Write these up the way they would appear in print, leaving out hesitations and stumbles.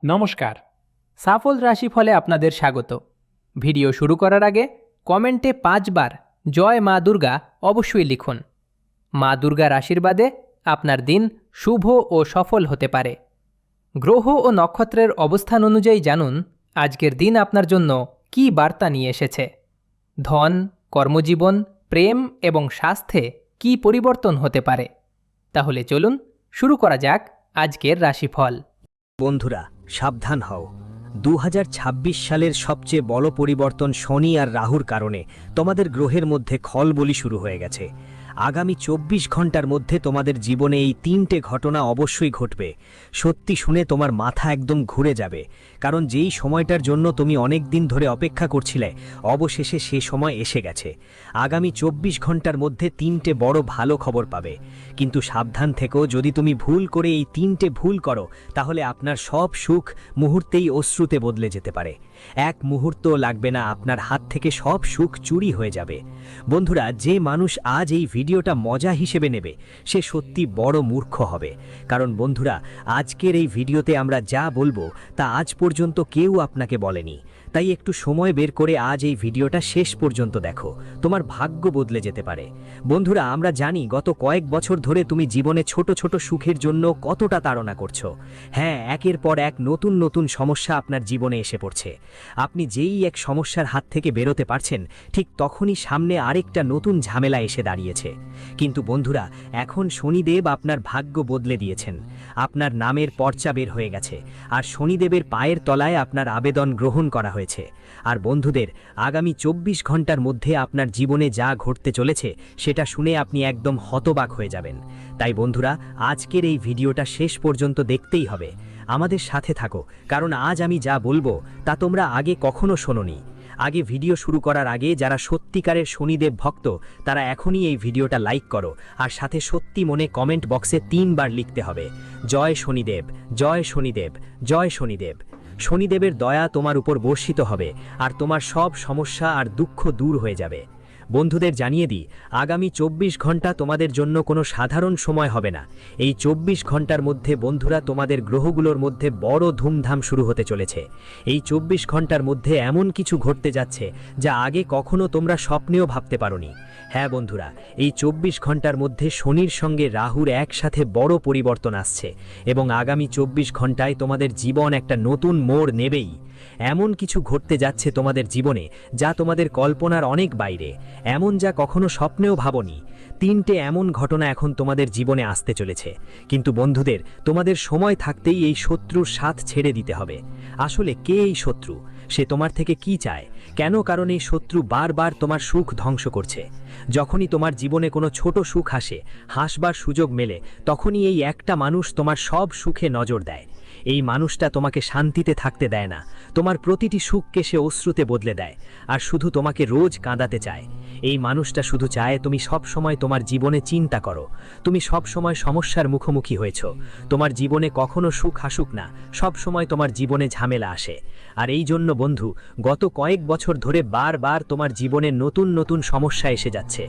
নমস্কার। সাফল রাশিফলে আপনাদের স্বাগত। ভিডিও শুরু করার আগে কমেন্টে 5 বার জয় মা দুর্গা অবশ্যই লিখুন। মা দুর্গার আশীর্বাদে আপনার দিন শুভ ও সফল হতে পারে। গ্রহ ও নক্ষত্রের অবস্থান অনুযায়ী জানুন আজকের দিন আপনার জন্য কী বার্তা নিয়ে এসেছে। ধন, কর্মজীবন, প্রেম এবং স্বাস্থ্যে কী পরিবর্তন হতে পারে। তাহলে চলুন শুরু করা যাক আজকের রাশিফল। বন্ধুরা, সাবধান হও। 2026 সালের সবচেয়ে বড় পরিবর্তন শনি আর রাহুর কারণে তোমাদের গ্রহের মধ্যে খলবলি শুরু হয়ে গেছে। আগামী 24 ঘন্টার মধ্যে তোমাদের জীবনে এই 3টে ঘটনা অবশ্যই ঘটবে। সত্যি শুনে তোমার মাথা একদম ঘুরে যাবে, কারণ যেই সময়টার জন্য তুমি অনেক দিন ধরে অপেক্ষা করছিলে অবশেষে সে সময় এসে গেছে। আগামী 24 ঘন্টার মধ্যে 3টে বড় ভালো খবর পাবে। কিন্তু সাবধান থেকো, যদি তুমি ভুল করে এই 3টে ভুল করো তাহলে আপনার সব সুখ মুহূর্তেই অশ্রুতে বদলে যেতে পারে। এক মুহূর্তও লাগবে না, আপনার হাত থেকে সব সুখ চুরি হয়ে যাবে। বন্ধুরা, যে মানুষ আজ এই ভিডিওটা মজা হিসেবে নেবে সে সত্যি বড় মূর্খ হবে। কারণ বন্ধুরা, আজকের এই ভিডিওতে আমরা যা বলবো তা আজ পর্যন্ত কেউ আপনাকে বলেনি। তাই একটু সময় বের করে আজ এই ভিডিওটা শেষ পর্যন্ত দেখো, তোমার ভাগ্য বদলে যেতে পারে। বন্ধুরা, আমরা জানি গত কয়েক বছর ধরে তুমি জীবনে ছোট ছোট সুখের জন্য কতটা তাড়না করছো। হ্যাঁ, একের পর এক নতুন নতুন সমস্যা আপনার জীবনে এসে পড়ছে। আপনি যেই এক সমস্যার হাত থেকে বেরোতে পারছেন ঠিক তখনই সামনে আরেকটা নতুন ঝামেলা এসে দাঁড়িয়েছে। কিন্তু বন্ধুরা, এখন শনিদেব আপনার ভাগ্য বদলে দিয়েছেন। আপনার নামের পর্চা বের হয়ে গেছে আর শনিদেবের পায়ের তলায় আপনার আবেদন গ্রহণ করা হয়েছে। আর বন্ধুদের, আগামী 24 ঘন্টার মধ্যে আপনার জীবনে যা ঘটতে চলেছে সেটা শুনে আপনি একদম হতবাক হয়ে যাবেন। তাই বন্ধুরা, আজকের এই ভিডিওটা শেষ পর্যন্ত দেখতেই হবে। আমাদের সাথে থাকো, কারণ আজ আমি যা বলবো তা তোমরা আগে কখনো শোনোনি। আগে ভিডিও শুরু করার আগে যারা সত্যিকারের শনিদেব ভক্ত তারা এখনই এই ভিডিওটা লাইক করো, আর সাথে সত্যি মনে কমেন্ট বক্সে 3 বার লিখতে হবে জয় শনিদেব, জয় শনিদেব, জয় শনিদেব। শনিদেবের দয়া তোমার উপর বর্ষিত হবে আর তোমার সব সমস্যা আর দুঃখ দূর হয়ে যাবে। বন্ধুদের জানিয়ে দিই, আগামী 24 ঘন্টা তোমাদের জন্য কোনো সাধারণ সময় হবে না। এই 24 ঘন্টার মধ্যে বন্ধুরা তোমাদের গ্রহগুলোর মধ্যে বড় ধুমধাম শুরু হতে চলেছে। এই 24 ঘন্টার মধ্যে এমন কিছু ঘটতে যাচ্ছে যা আগে কখনো তোমরা স্বপ্নেও ভাবতে পারোনি। হ্যাঁ বন্ধুরা, এই 24 ঘন্টার মধ্যে শনির সঙ্গে রাহুর একসাথে বড় পরিবর্তন আসছে এবং আগামী 24 ঘন্টায় তোমাদের জীবন একটা নতুন মোড় নেবেই। এমন কিছু ঘটতে যাচ্ছে তোমাদের জীবনে যা তোমাদের কল্পনার অনেক বাইরে, এমন যা কখনো স্বপ্নেও ভাবনি। 3টে এমন ঘটনা এখন তোমাদের জীবনে আসতে চলেছে। কিন্তু বন্ধুদের, তোমাদের সময় থাকতেই এই শত্রুর সাথ ছেড়ে দিতে হবে। আসলে কে এই শত্রু? সে তোমার থেকে কি চায়? কেন? কারণ এই শত্রু বারবার তোমার সুখ ধ্বংস করছে। যখনই তোমার জীবনে কোনো ছোট সুখ আসে, হাসবার সুযোগ মেলে, তখনই এই একটা মানুষ তোমার সব সুখে নজর দেয়। এই মানুষটা তোমাকে শান্তিতে থাকতে দেয় না, তোমার প্রতিটি সুখকে সে অশ্রুতে বদলে দেয় আর শুধু তোমাকে রোজ কাঁদাতে চায়। এই মানুষটা শুধু চায় তুমি সব সময় তোমার জীবনে চিন্তা করো, তুমি সব সময় সমস্যার মুখোমুখি হয়েছ, তোমার জীবনে কখনো সুখ আসুক না, সব সময় তোমার জীবনে ঝামেলা আসে। আর এই জন্য বন্ধু, গত কয়েক বছর ধরে বারবার তোমার জীবনে নতুন নতুন সমস্যা এসে যাচ্ছে।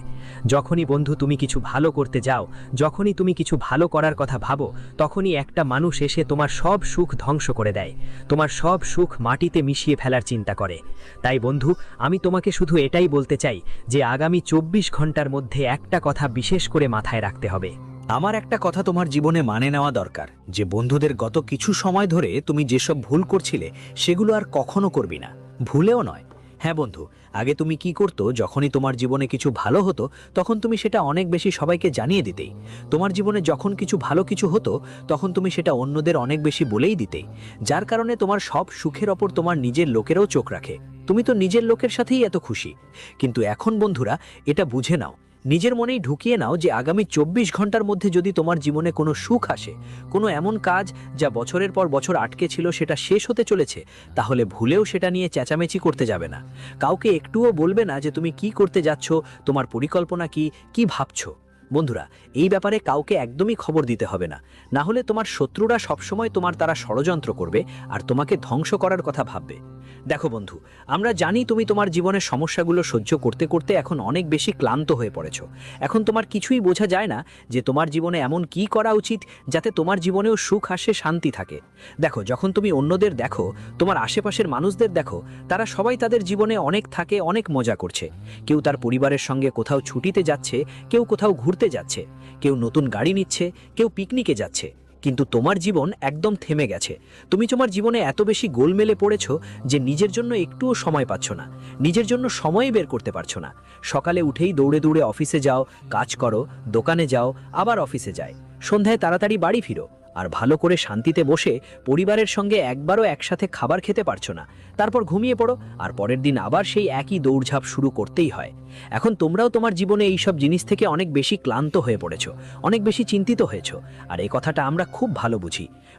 যখনই বন্ধু তুমি কিছু ভালো করতে যাও, যখনই তুমি কিছু ভালো করার কথা ভাবো, তখনই একটা মানুষ এসে তোমার সব সুখ ধ্বংস করে দেয়, তোমার সব সুখ মাটিতে মিশিয়ে ফেলার চিন্তা করে। তাই বন্ধু, আমি তোমাকে শুধু এটাই বলতে চাই যে আগামী 24 ঘন্টার মধ্যে একটা কথা বিশেষ করে মাথায় রাখতে হবে। আমার একটা কথা তোমার জীবনে মানে নেওয়া দরকার, যে বন্ধুদের গত কিছু সময় ধরে তুমি যেসব ভুল করছিলে সেগুলো আর কখনো করবি না, ভুলেও নয়। হ্যাঁ বন্ধু, আগে তুমি কি করতো, যখনই তোমার জীবনে কিছু ভালো হতো তখন তুমি সেটা অনেক বেশি সবাইকে জানিয়ে দিতেই। তোমার জীবনে যখন কিছু ভালো কিছু হতো তখন তুমি সেটা অন্যদের অনেক বেশি বলেই দিতেই, যার কারণে তোমার সব সুখের ওপর তোমার নিজের লোকেরাও চোখ রাখে। তুমি তো নিজের লোকের সাথেই এত খুশি। কিন্তু এখন বন্ধুরা, এটা বুঝে নাও, নিজের মনেই ঢুকিয়ে নাও যে আগামী 24 ঘন্টার মধ্যে যদি তোমার জীবনে কোনো সুখ আসে, কোনো এমন কাজ যা বছরের পর বছর আটকে ছিল সেটা শেষ হতে চলেছে, তাহলে ভুলেও সেটা নিয়ে চেঁচামেচি করতে যাবে না। কাউকে একটুও বলবে না যে তুমি কি করতে যাচ্ছ, তোমার পরিকল্পনা কি, কি ভাবছো। বন্ধুরা, এই ব্যাপারে কাউকে একদমই খবর দিতে হবে না, না হলে তোমার শত্রুরা সবসময় তোমার তারা ষড়যন্ত্র করবে আর তোমাকে ধ্বংস করার কথা ভাববে। দেখো বন্ধু, আমরা জানি তুমি তোমার জীবনের সমস্যাগুলো সহ্য করতে করতে এখন অনেক বেশি ক্লান্ত হয়ে পড়েছো। এখন তোমার কিছুই বোঝা যায় না যে তোমার জীবনে এমন কি করা উচিত যাতে তোমার জীবনেও সুখ আসে, শান্তি থাকে। দেখো, যখন তুমি অন্যদের দেখো, তোমার আশেপাশের মানুষদের দেখো, তারা সবাই তাদের জীবনে অনেক থাকে, অনেক মজা করছে। কেউ তার পরিবারের সঙ্গে কোথাও ছুটিতে যাচ্ছে, কেউ কোথাও ঘুরতে যাচ্ছে, কেউ নতুন গাড়ি নিচ্ছে, কেউ পিকনিকে যাচ্ছে। কিন্তু তোমার জীবন একদম থেমে গেছে। তুমি তোমার জীবনে এত বেশি গোলমেলে পড়েছো যে নিজের জন্য একটুও সময় পাচ্ছ না, নিজের জন্য সময় বের করতে পারছো না। সকালে উঠেই দৌড়ে দৌড়ে অফিসে যাও, কাজ করো, দোকানে যাও, আবার অফিসে যায়, সন্ধ্যায় তাড়াতাড়ি বাড়ি ফিরো, আর ভালো করে শান্তিতে বসে পরিবারের সঙ্গে একবারও একসাথে খাবার খেতে পারছো না। তারপর ঘুমিয়ে পড়ো, আর পরের দিন আবার সেই একই দৌড়ঝাঁপ শুরু করতেই হয়। এখন তোমরাও তোমার জীবনে এইসব জিনিস থেকে অনেক বেশি ক্লান্ত হয়ে পড়েছো, অনেক বেশি চিন্তিত হয়েছো। আর এই কথাটা আমরা খুব ভালো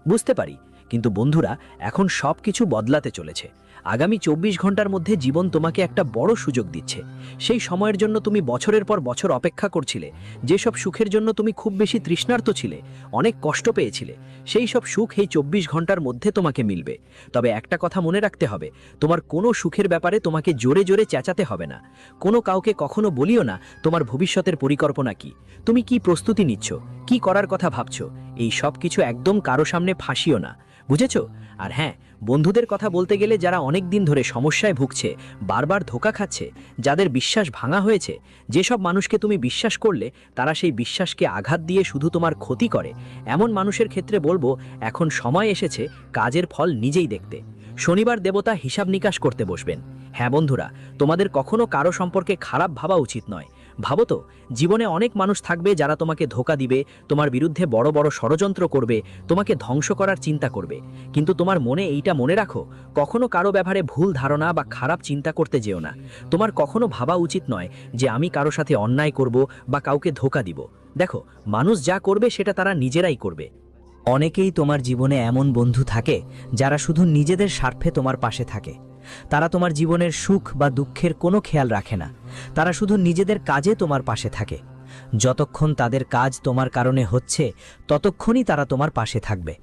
বুঝতে পারি। কিন্তু বন্ধুরা, এখন সব কিছু বদলাতে চলেছে। আগামী 24 ঘন্টার মধ্যে জীবন তোমাকে একটা বড় সুযোগ দিচ্ছে। সেই সময়ের জন্য তুমি বছরের পর বছর অপেক্ষা করছিলে, যেসব সুখের জন্য তুমি খুব বেশি তৃষ্ণার্ত ছিলে, অনেক কষ্ট পেয়েছিলে, সেই সব সুখ এই 24 ঘন্টার মধ্যে তোমাকে মিলবে। তবে একটা কথা মনে রাখতে হবে, তোমার কোনো সুখের ব্যাপারে তোমাকে জোরে জোরে চেঁচাতে হবে না। কোনো কাউকে কখনো বলিও না তোমার ভবিষ্যতের পরিকল্পনা কি, তুমি কি প্রস্তুতি নিচ্ছ, কি করার কথা ভাবছো। এই সব কিছু একদম কারো সামনে ফাঁসিও না, বুঝেছো? আর হ্যাঁ, বন্ধুদের কথা বলতে গেলে যারা অনেক দিন ধরে সমস্যায় ভুগছে, বারবার ধোঁকা খাচ্ছে, যাদের বিশ্বাস ভাঙা হয়েছে, যেসব মানুষকে তুমি বিশ্বাস করলে তারা সেই বিশ্বাসকে আঘাত দিয়ে শুধু তোমার ক্ষতি করে, এমন মানুষের ক্ষেত্রে বলবো এখন সময় এসেছে কাজের ফল নিজেই দেখতে। শনিবার দেবতা হিসাব নিকাশ করতে বসবেন। হ্যাঁ বন্ধুরা, তোমাদের কখনো কারো সম্পর্কে খারাপ ভাবা উচিত নয়। ভাবো তো, জীবনে অনেক মানুষ থাকবে যারা তোমাকে ধোঁকা দিবে, তোমার বিরুদ্ধে বড় বড় ষড়যন্ত্র করবে, তোমাকে ধ্বংস করার চিন্তা করবে। কিন্তু তোমার মনে এইটা মনে রাখো, কখনো কারো ব্যাপারে ভুল ধারণা বা খারাপ চিন্তা করতে যেও না। তোমার কখনো ভাবা উচিত নয় যে আমি কারো সাথে অন্যায় করব বা কাউকে ধোঁকা দিব। দেখো, মানুষ যা করবে সেটা তারা নিজেরাই করবে। অনেকেই তোমার জীবনে এমন বন্ধু থাকে যারা শুধু নিজেদের স্বার্থে তোমার পাশে থাকে। তারা তোমার জীবনের সুখ বা দুঃখের কোনো খেয়াল রাখে না, তারা শুধু নিজেদের কাজে তোমার পাশে থাকে। যতক্ষণ তাদের কাজ তোমার কারণে হচ্ছে ততক্ষণই তারা তোমার পাশে থাকবে,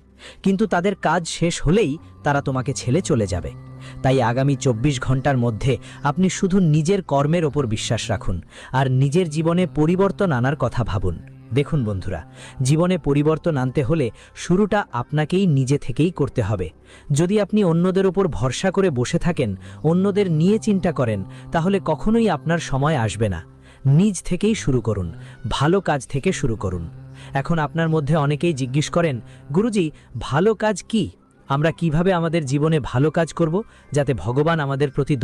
কিন্তু তাদের কাজ শেষ হলেই তারা তোমাকে ছেড়ে চলে যাবে। তাই আগামী 24 ঘন্টার মধ্যে আপনি শুধু নিজের কর্মের ওপর বিশ্বাস রাখুন আর নিজের জীবনে পরিবর্তন আনার কথা ভাবুন। দেখুন বন্ধুরা, জীবনে পরিবর্তন আনতে হলে শুরুটা আপনাকেই নিজে থেকেই করতে হবে। যদি আপনি অন্যদের উপর ভরসা করে বসে থাকেন, অন্যদের নিয়ে চিন্তা করেন, তাহলে কখনোই আপনার সময় আসবে না। নিজ থেকেই শুরু করুন, ভালো কাজ থেকে শুরু করুন। এখন আপনার মধ্যে অনেকেই জিজ্ঞেস করেন, গুরুজি, ভালো কাজ কি? আমরা কিভাবে আমাদের জীবনে ভালো কাজ করব যাতে ভগবান আমাদের প্রতি